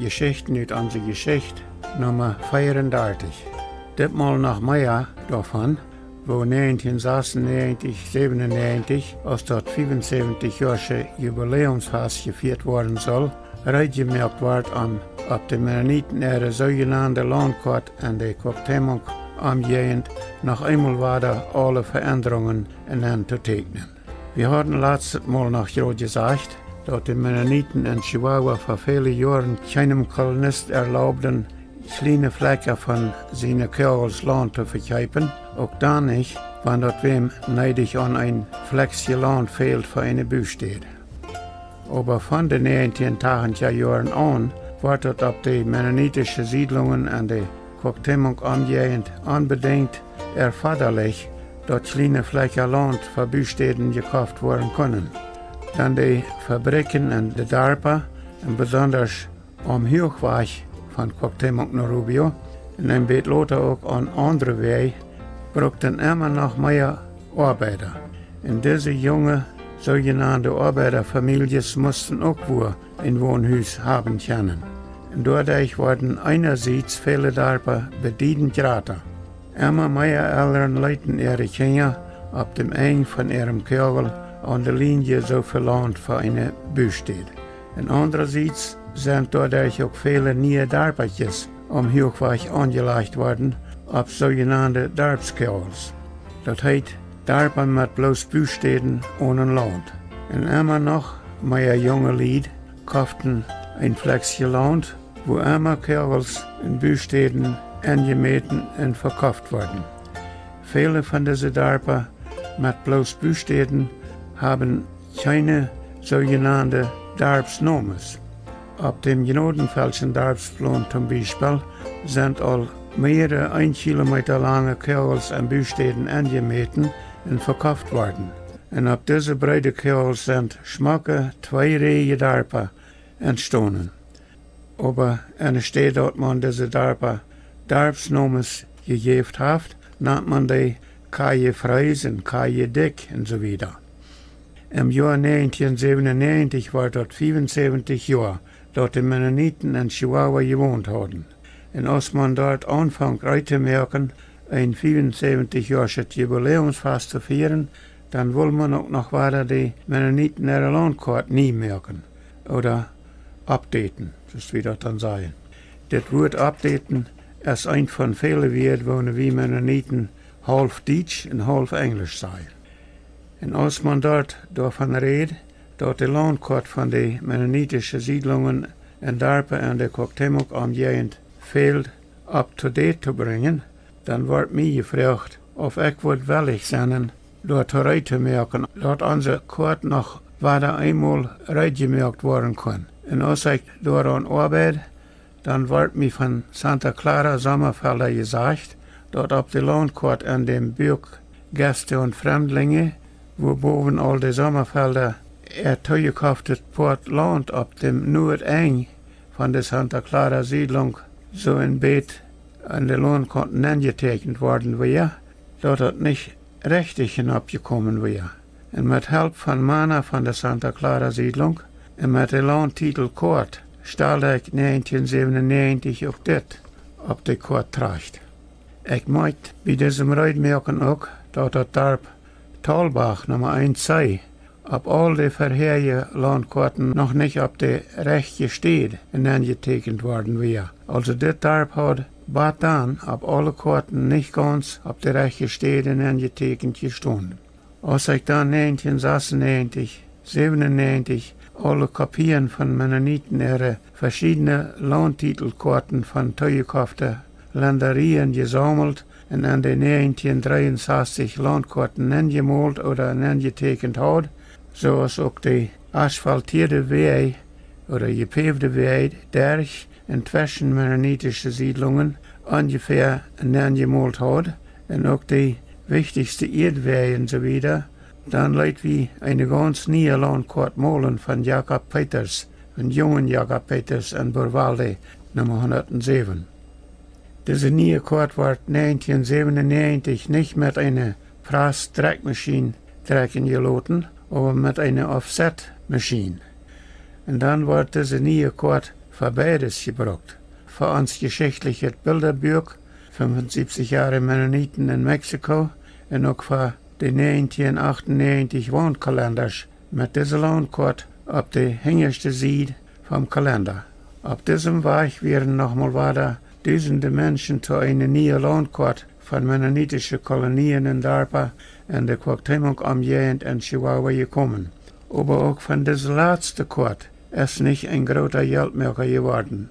Geschichten uit onze Geschichte, Nummer 34. Ditmal nach Meier davon, wo 1996, 97 aus dort 75-jährige Jubiläumsfest gefeiert worden soll, reitgemerkt wird ob die Mennoniten ihre sogenannte Landkarte an der Cuauhtémoc umgehend noch einmal weiter alle Veränderungen anzuteichnen. Wir hatten letztes Mal noch gesagt, dass die Mennoniten in Chihuahua vor vielen Jahren keinem Kolonist erlaubten, kleine Flecken von seinen Kegels Land zu verkaufen, auch dann nicht, wenn dort wem neidig an ein Fleckchen Land fehlt für eine Büsteed. Aber von den 1980er Jahren an wird dort auf die mennonitischen Siedlungen an der Cuauhtémoc umgehend unbedingt erforderlich, dass kleine Flecken Land für Büsteeden gekauft werden können. Dann die Fabriken in de Darpa, und besonders am Hochweg von Cuauhtémoc nach Rubio, und ein bisschen lauter auch an andere Wege, brauchten immer noch mehr Arbeiter. Und diese junge, sogenannte Arbeiterfamilien mussten auch wohl ein Wohnhaus haben können. Und dadurch wurden einerseits viele Darpa bedienend geraten. Immer mehr älteren Leuten ihre Kinder auf dem Eng von ihrem Kegel an der Linie so viel Land für eine Büsteed. Und andererseits sind dadurch auch viele neue Darpertjes am Hochweg angelegt worden, auf sogenannte Darpskegels. Das heißt, Darper mit bloß Büsteeden ohne Land. Und immer noch mehr junge Leute kauften ein Fleckchen Land, wo immer Kegels in Büsteeden angemeten und verkauft wurden. Viele von diesen Darper mit bloß Büsteeden haben keine sogenannte Darpsnomes. Auf dem Genodenfeldschen Darpsplan zum Beispiel sind all mehrere 1 Kilometer lange Kegels an Büsteeden angemeten und verkauft worden. Und auf diese breite Kegels sind schmacke, zweirähige Darper entstanden. Aber anstatt dass man diese Darper Darpsnomes gegeben hat, nennt man die Kaje Freis und Kaje Dick und so weiter. Im Jahr 1997 war dort 75 Jahre, dass die Mennoniten in Chihuahua gewohnt hatten. Und als man dort anfängt zu merken, ein 75-jähriges Jubiläumsfest zu feiern, dann will man auch noch weiter die Mennoniten ihre Landkarte nie merken. Oder updaten, das ist wie das dann sagen. Das Wort updaten ist ein von vielen Wörtern, wo wir Mennoniten halb Deutsch und halb Englisch sagen. Und als man dort davon redet, dass die Landkarte von den mennonitischen Siedlungen in Darpa und der Cuauhtémoc umgehend fehlt, up-to-date zu bringen, dann wird mir gefragt, ob ich willig sein dort merken, dass unsere Karte noch weiter einmal gemerkt werden kann. Und als ich daran arbeite, dann wird mir von Santa Clara Sommerfelder gesagt, dass auf der Landkarte an dem Buch Gäste und Fremdlinge, wo boven all die Sommerfelder toegekauftes Port Land auf dem Nordeng von der Santa Clara Siedlung so ein Beet an der Landkarte angetekend worden wäre, dass das nicht richtig hinabgekommen wäre. Und mit Hilfe von Mana von der Santa Clara Siedlung und mit dem Landtitel Kort stellte ich 1997 auch das auf die Karte tracht. Ich möchte bei diesem Reitmerken auch, dass das Darp Talbach Nummer 1 sei, ob all die vorherigen Landkarten noch nicht auf die rechte Stede angetekent worden wäre. Also das Darp hat dann auf alle Karten nicht ganz auf die rechte Stede angetekent gestanden. Als ich dann 1996, 97 alle Kopien von Mennoniten ihre verschiedenen Landtitelkarten von teugekauften Ländereien gesammelt und an den 1963 Landkarten angemalt oder angetekent hat, so als auch die asphaltierte Wege oder gepavte Wege durch und zwischen mennonitische Siedlungen ungefähr angemalt hat und auch die wichtigsten Erdwege und so weiter, dann leid wie eine ganz neue Landkarte malen von Jakob Peters, von jungen Jakob Peters in Borvalde, Nummer 107. Diese neue Karte wird 1997 nicht mit einer Press-Dreckmaschine drecken gelassen, aber mit einer Offset-Maschine. Und dann wird diese neue Karte für beides gebraucht. Für uns geschichtliches Bilderbuch, 75 Jahre Mennoniten in Mexiko und auch für die 1998 Wohnkalenders mit dieser Lohnkort auf der hintersten Seite vom Kalender. Auf diesem Weg werden nochmal weiter Tausende Menschen zu einer neuen Lohnkort von mennonitischen Kolonien in Darpa und der Quacktimung umgehend in Chihuahua gekommen. Aber auch von dieser letzten Kort ist nicht ein großer Geldmacher geworden.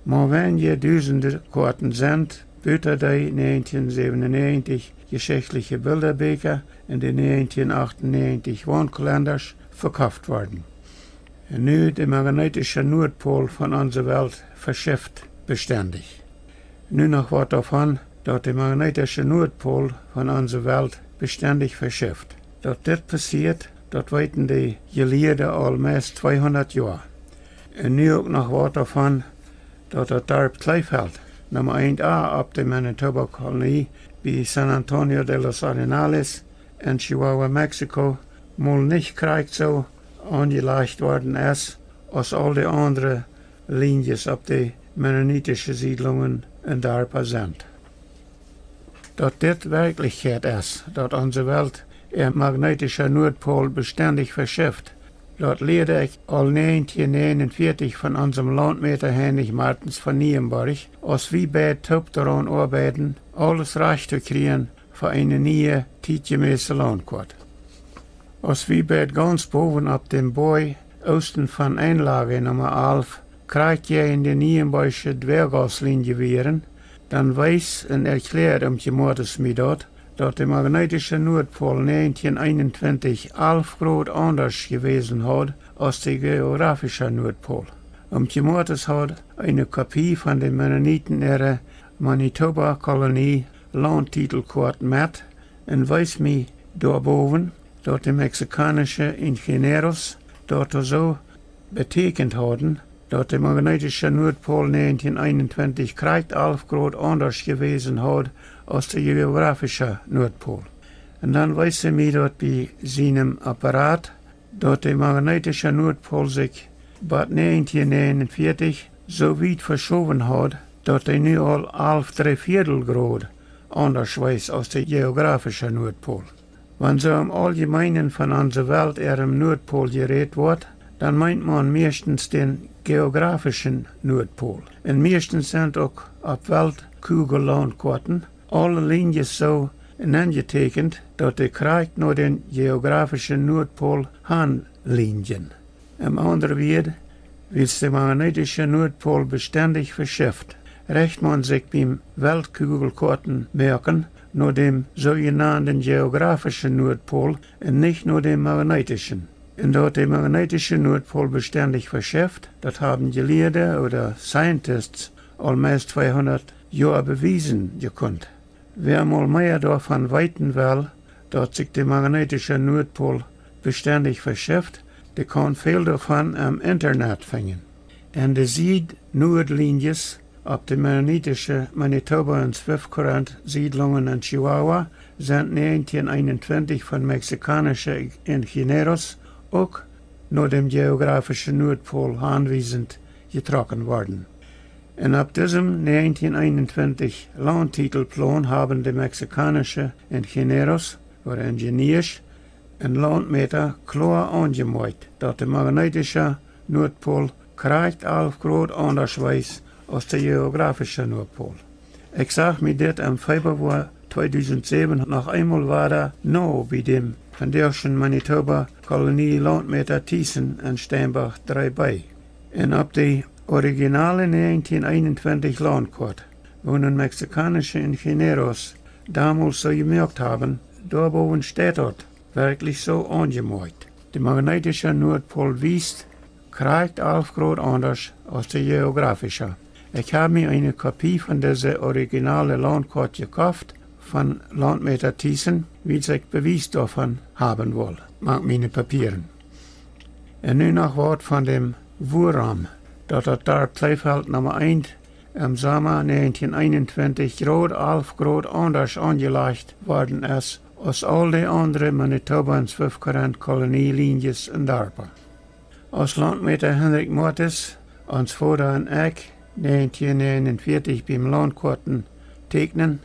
Maar wenn je Tausende Karten sind, buiten die 1997 geschichtliche Bilderbücher und die 1998 Wohnkalenders verkauft worden. Und nu der magnetische Nordpol von unserer Welt verschifft beständig. Nu noch was davon, dass der magnetische Nordpol von unserer Welt beständig verschifft. Dass das passiert, das weten die Gelehrten al meist 200 Jahre. Und nu auch noch was davon, dass das Darp Kleefeld, Nummer 1a auf der Manitoba-Kolonie bei San Antonio de los Arenales in Chihuahua, Mexiko, mal nicht kriegt so angelegt worden ist, als all die anderen Linien auf die mennonitischen Siedlungen in Darpa sind. Dass das Wirklichkeit ist, dass unsere Welt ihr magnetischer Nordpol beständig verschifft, dort lehrte ich all 1949 von unserem Landmeter Heinrich Martens von Nienburg, als wir beide top daran arbeiten, alles recht zu kriegen für eine neue, zeitgemäße Landkarte. Als wir beide ganz boven auf dem Boy, osten von Einlage Nummer 11, kriegt ihr in die Nienburgische Dwergaslinie wären, dann weiß und erklärt jemanden mir dort, dass der magnetische Nordpol 1921 11 Grad anders gewesen hat als der geografische Nordpol. Jemanden hat eine Kopie von den Mennoniten ihrer Manitoba-Kolonie Landtitelkarte mit und weiß mir daarboven, dass die mexikanischen Ingenieure dort so betekend hatten, dass der magnetische Nordpol 1921 kriegt 11 Grad anders gewesen hat als der geografische Nordpol. Und dann weiß er mir dort bei seinem Apparat, dass der magnetische Nordpol sich bei 1949 so weit verschoben hat, dass er nu al 11,75 Grad anders weiß als der geografische Nordpol. Wenn so im Allgemeinen von unserer Welt ihrem Nordpol geredet wird, dann meint man meistens den geografischen Nordpol. Und meistens sind auch auf Weltkugellandkarten alle Linien so angetekend, dass der Krieg nur den geografischen Nordpol Linien. Im anderen Wort, weil der magnetische Nordpol beständig verschifft, recht man sich beim Weltkugelkarten merken, nur dem sogenannten geografischen Nordpol und nicht nur dem magnetischen. Und dort der magnetische Nordpol beständig verschifft, das haben Gelehrte oder Scientists allmeist 200 Jahre bewiesen gekonnt. Wer mal mehr davon weiten will, dass sich der magnetische Nordpol beständig verschifft, der kann viel davon am Internet finden. Und die Süd-Nord-Linies auf die mennonitischen Manitoba und Swift-Current-Siedlungen in Chihuahua sind 1921 von mexikanischen Ingenieure auch nur dem geografischen Nordpol anwesend getroffen worden. Und ab diesem 1921 Landtitelplan haben die mexikanischen Ingenieure oder Ingenieurs ein Landmeter klar angemerkt, dass der magnetische Nordpol kriegt 11 Grad anders weiß als der geografische Nordpol. Ich sag mir das im Februar 2007 noch einmal weiter bei dem von der Manitoba-Kolonie Landmeter Thiessen in Steinbach 3 bei. Und auf die originale 1921 Landkarte, wo ein mexikanische Ingenieure damals so gemerkt haben, daarboven steht dort wirklich so angemerkt. Der magnetische Nordpol wiest, kriegt 11 Grad anders als der geografische. Ich habe mir eine Kopie von dieser originalen Landkarte gekauft, von Landmeter Thiessen, wie ich Beweis davon haben will, mit meine Papieren. Und nun noch Wort von dem Wurm, dass das Darp Kleefeld Nummer 1 im Sommer 1921 Grad 11 Grad anders angelegt worden ist als all die anderen Manitoba und Swift-Current Kolonielinies in Darpa. Als Landmeter Heinrich Martens Ons Vater en ik 1949 beim Lohnkorten tekenen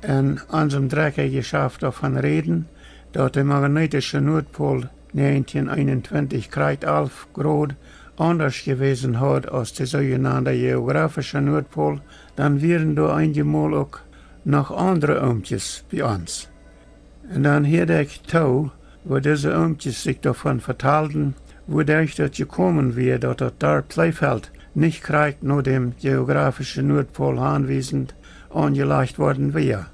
en unserem Drecker geschafft davon reden, dat de magnetische Noordpool 1921 krijgt 11 Grad anders gewesen had als de zogenaamde geografische Noordpool, dan wären da einmal ook nog andere oompjes bij ons. En dan hoorde ik toe, waar deze oompjes zich davon vertelden, wodurch dat gekommen wäre, dat het daar Kleefeld nicht krijgt nur dem geografische Noordpool aanwezend angelegt worden wäre.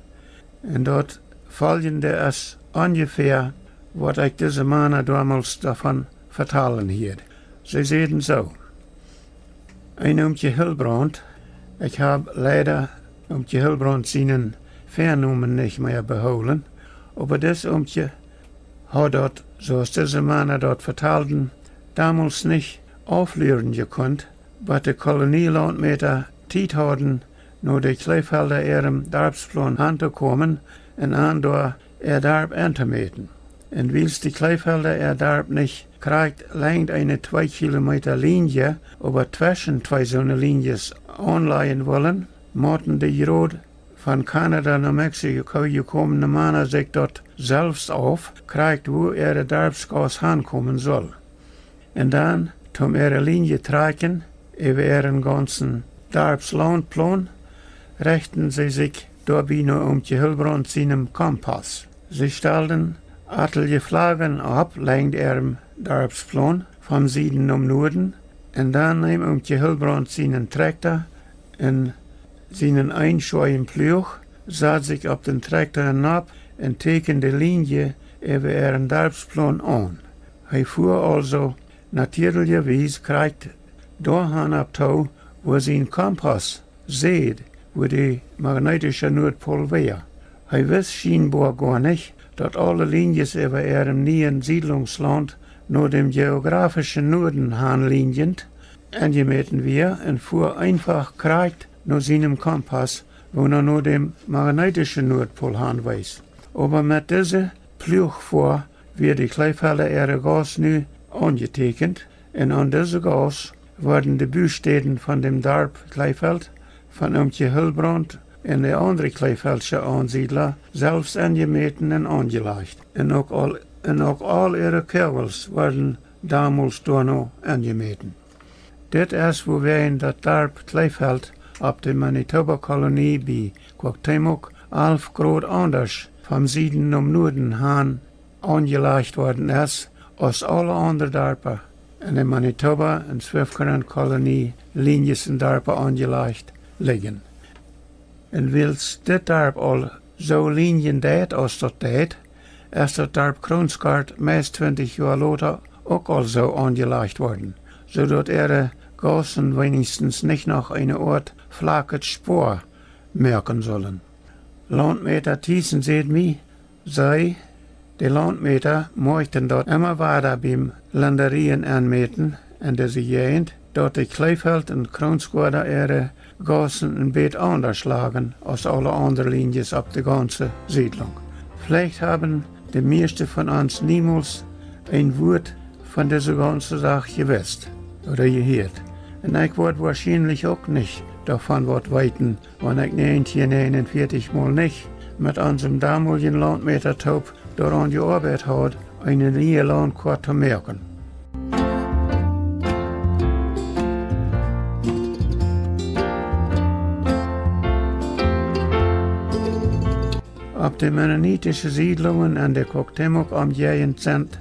En dat folgende is ungefähr, wat ik deze mannen damals davon vertalen hier. Sie zeiden so. Ein Oomtje Hilbrand, ich habe leider Oomtje Hilbrand seinen Vernomen nicht mehr behouden, aber das Oomtje hat dort, zoals diese mannen dort vertelden, damals nicht aufleuren gekonnt, wat de kolonielandmeter tijd hadden naar de Kleefelder ihrem Darbsplan aan te komen en aan door Darp aan te meten. En wils de Kleefelder Darp nicht krijgt, lengt eine 2 Kilometer Linie, aber zwischen zwei solche Linies anleihen wollen, moeten de rood van Canada naar Mexico gekommene mannen zich dort selbst auf, krijgt wo de Darbsgas aankomen soll. En dan, tom ihre Linie trekken, über ihren ganzen Darbslandplan, richten sie sich dabei nur Oomtje Hilbrand seinem Kompass. Sie stellten etliche Flaggen ab, längs ihrem Darbsplan, vom Süden um Norden, und dann nahm Oomtje Hilbrand seinen Traktor in seinen einschweien Ploeg, zat sich auf den Traktor hinab und tekende Linie über ihren Darbsplan an. Er fuhr also natürlicherweise krijgt dahin ab toe, wo sein Kompass sieht, wo die magnetische Nordpol wäre. Er weiß scheinbar gar nicht, dass alle Linien über ihrem neuen Siedlungsland nur dem geografischen Norden anliegend angemeten wir und fuhr einfach kreigt nur seinem Kompass, wo er nur dem magnetischen Nordpol anweist. Aber mit dieser Ploeg wird die Kleefelder ihre Gas nu angetekend und an diese Gas worden de Buursteden van dem Darp Kleefeld, van Oomtje Hilbrand en de andere Kleeveldse aansiedler zelfs aangemeten en aangelegd. En ook al ihre Kegels worden damals door nog aangemeten. Dit is wo wij in dat Darp Kleefeld op de Manitoba-kolonie bij Cuauhtémoc 11 Grad anders vom Süden um Norden aan aangelegd worden is als alle andere Darpen. En in Manitoba en Zwifkeren-kolonie linies en darpen aangelegd liggen. En wils dit darp al zo linien deed als dat deed, is dat darp Kroonskaart meest 20 jaar later ook al zo aangelegd worden, zodat de gassen wenigstens nicht noch eine Ort flaket Spoor merken zullen. Landmeter Thiessen seht mij, zij, de landmeter mochten dort immer weiter beim Landerien aanmeten en deze gegend, dat de Kleefeld en Kroonskaart ihre gassen een beetje anders lagen als alle andere Linies op de ganze Siedlung. Vielleicht haben de meeste von uns niemals ein Wort von dieser ganzen Sache gewusst oder gehört. Und ich werde wahrscheinlich auch nicht davon was weiten, wenn ich 1949 mal nicht mit unserem damaligen Landmetertaub daran gearbeitet hat, eine neue Landkarte zu merken. Ob die mennonitischen Siedlungen an der Cuauhtémoc umgehend sind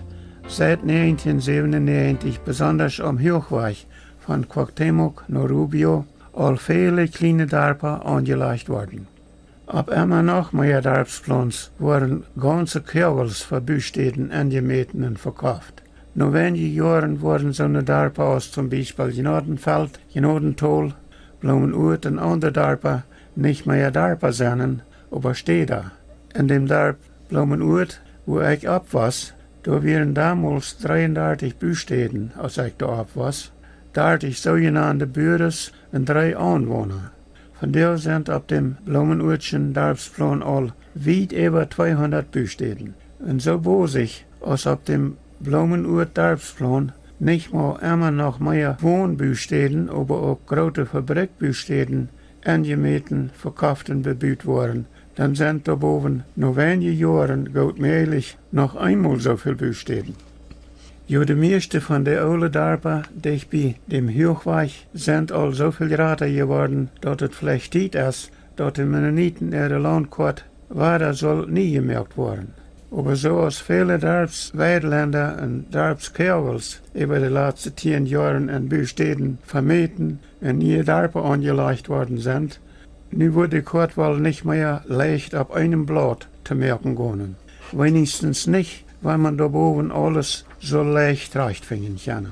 seit 1997 besonders am Hochweg von Cuauhtémoc nach Rubio all viele kleine Darpen angelegt worden. Ab immer noch mehr Darbsplans wurden ganze Kegels für Buursteden angemeten und verkauft. Nach wenigen Jahren wurden so eine Darpen aus zum Beispiel Genodenfeld, Genodentol, Blumenurt und andere Darpen nicht mehr Darpen sind, aber Städte. In dem Darp Blumenurt, wo ich ab was, da waren damals 33 Buursteden, als ich da ab was, 30 sogenannte Bürgers und 3 Anwohner. Von der sind auf dem Blumenurtschen Darbsplan all weit über 200 Buursteden. Und so bosig, als auf dem Blumenurt Darbsplan nicht mal immer noch mehr Wohnbüstäden, aber auch große Fabrikbüstäden angemeten, verkauft und bebüht worden. Dann sind da boven noch wenige Jahren gut möglich noch einmal so viel Büstäden. Ja, die meisten von den alten Dörfern, die bei dem Hochweg sind all so viel grader geworden, dass es vielleicht Zeit ist, dass die Mennoniten ihre Landkarte weiter soll nie gemerkt worden. Aber so als viele Dorpsweidländer und Dorpskervels über die letzten 10 Jahren in Büstäden vermieten und neue Dörfer angelegt worden sind, nu wird die Karte wohl nicht mehr leicht auf einem Blatt zu merken können. Wenigstens nicht, weil man da oben alles so leicht rechtfinden kann.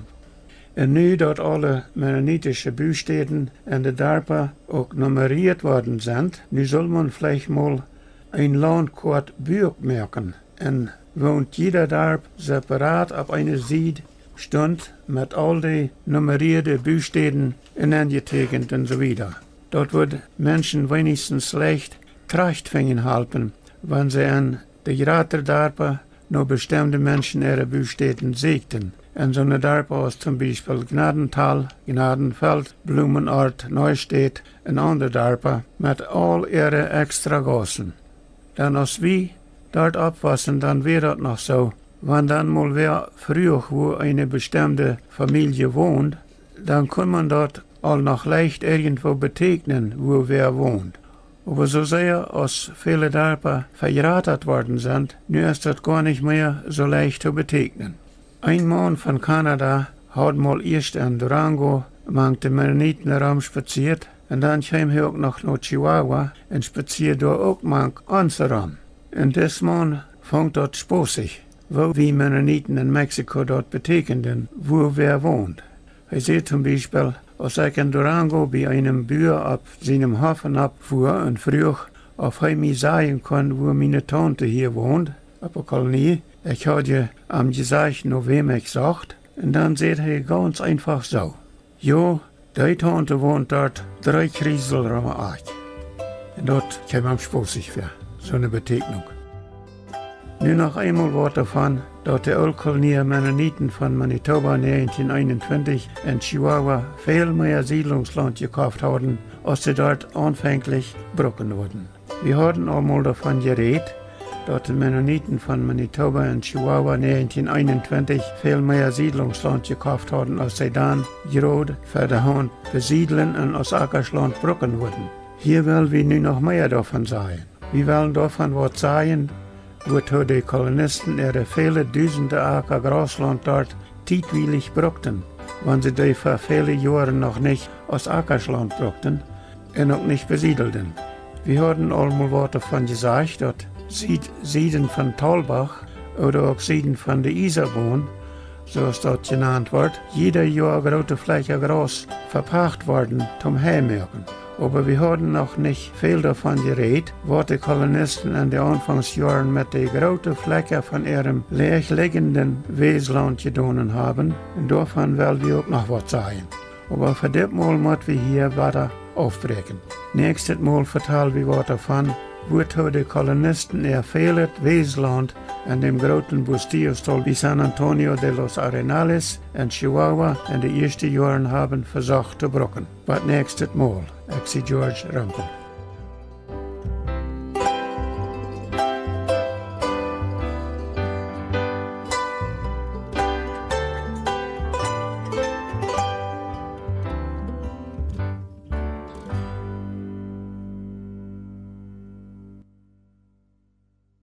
Und nu, dass alle mennonitische Büstäden in den Dörfern auch nummeriert worden sind, nu soll man vielleicht mal ein Landkarte merken. Und wohnt jeder Dorf separat auf einer Seite stund mit all den nummerierten Büstäden in angetekent und so weiter. Dort wird Menschen wenigstens leicht rechtfinden helfen, wenn sie an die grater Dörfer nur bestimmte Menschen ihre Büstäden siegten. In so einer Dörfer als zum Beispiel Gnadental, Gnadenfeld, Blumenort, Neustadt und andere Dörfer mit all ihre extra Gassen. Dann als wir dort abwassen, dann wäre das noch so. Wenn dann mal wer früher, wo eine bestimmte Familie wohnt, dann kann man dort all noch leicht irgendwo betegnen, wo wer wohnt. Aber so sehr, als viele Dörfer verheiratet worden sind, nu ist das gar nicht mehr so leicht zu betegnen. Ein Mann von Kanada hat mal erst in Durango mang die Mennoniten spaziert, und dann kam er auch noch nach Chihuahua und spaziert da auch mang anzuram. Und das Mann fängt dort spaßig, wo wie Mennoniten in Mexiko dort betekenden, wo wer wohnt. Er sieht zum Beispiel, als ich in Durango bei einem Bauer ab seinem Hafen abfuhr und früh auf mir sagen kann, wo meine Tante hier wohnt, auf der Kolonie. Ich hatte ihm gesagt, noch wem ich sagt, und dann sagt er ganz einfach so: Jo, die Tante wohnt dort 3 Kriesel rum. Und dort kam ihm spaßig für, so eine Begegnung. Nu noch einmal Wort davon, dass die Oldkolonie Mennoniten von Manitoba 1921 in Chihuahua viel mehr Siedlungsland gekauft haben, als sie dort anfänglich brauchen wurden. Wir hatten einmal davon geredet, dass die Mennoniten von Manitoba in Chihuahua 1921 viel mehr Siedlungsland gekauft haben, als sie dann gerade für die Hand besiedeln und aus Ackersland brauchen wurden. Hier wollen wir nun noch mehr davon sagen. Wir wollen davon was sagen, wozu die Kolonisten ihre viele Dutzende Acker Grasland dort tiefwillig brauchten, wenn sie die vor vielen Jahren noch nicht aus Ackersland brauchten und auch nicht besiedelten. Wir hatten einmal was davon gesagt, dass Sieden von Talbach oder auch Sieden von der Isarbohn, so es dort genannt wird, jeder Jahr große Fläche Gras verpacht worden zum Heimmerken. Aber wir hatten noch nicht viel davon geredet, was die Kolonisten in den Anfangsjahren mit den großen Flächen von ihrem leerliegenden Weesland getan haben. Und davon wollen wir auch noch was sagen. Aber für das Mal müssen wir hier weiter aufbrechen. Nächstes Mal vertellen wir was davon, wozu die Kolonisten ihr fehlet Weesland an dem großen Bustillo-Stall bei San Antonio de los Arenales in Chihuahua in den ersten Jahren haben versucht zu brauchen. Bis nächstes Mal. Ich bin George Rumpel.